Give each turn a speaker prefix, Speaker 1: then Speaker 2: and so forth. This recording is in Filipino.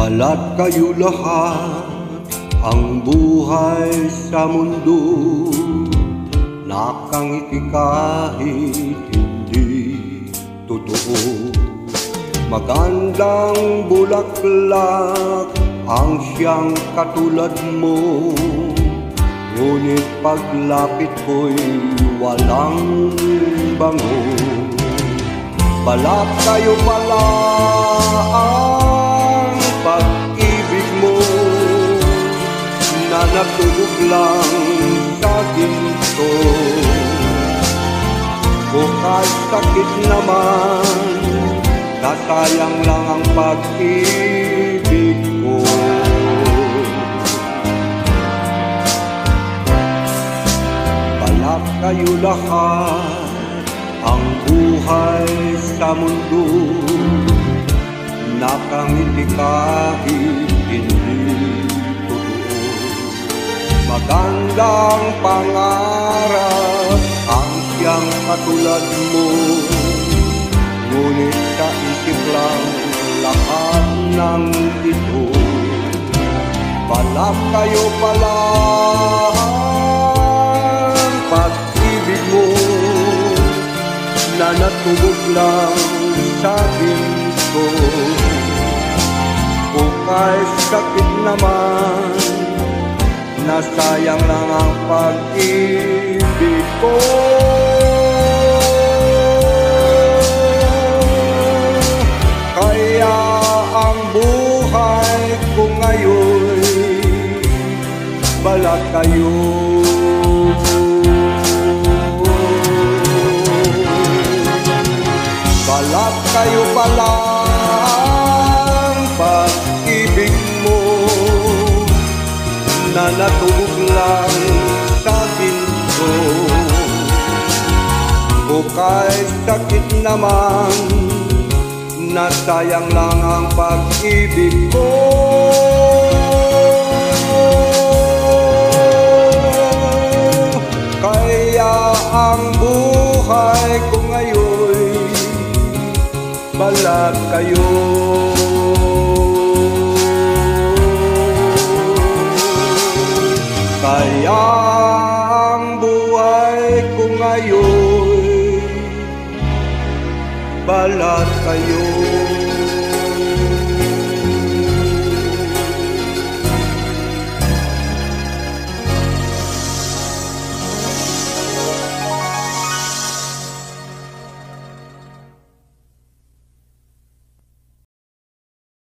Speaker 1: Balat kayo lahat, ang buhay sa mundo, nakangiti kahit hindi totoo. Magandang bulaklak ang siyang katulad mo, ngunit paglapit ko'y walang bango. Balat kayo pala ang pag-ibig mo, na natulog lang sa ginto. Bukas sakit naman, nasayang lang ang pag-ibig ko. Balat kayo lahat, ang buhay sa mundo, nakangiti kahit hindi totoo. Magandang pangarap ang siyang katulad mo, ngunit sa isip lang lahat ng ito. Balat kayo pala ang pag-ibig mo, na natubog lang sa ginto. Bukay sakit naman, nasayang lang ang pag-ibig ko. Kaya ang buhay ko ngayon, balat kayo. Balat kayo pala ang pag-ibig mo, na natulog lang sa ginto. Bukay sakit naman, nasayang lang ang pag-ibig ko. Kaya ang buhay ko ngayon, balat kayo. Kaya ang buhay ko ngayon, balat kayo.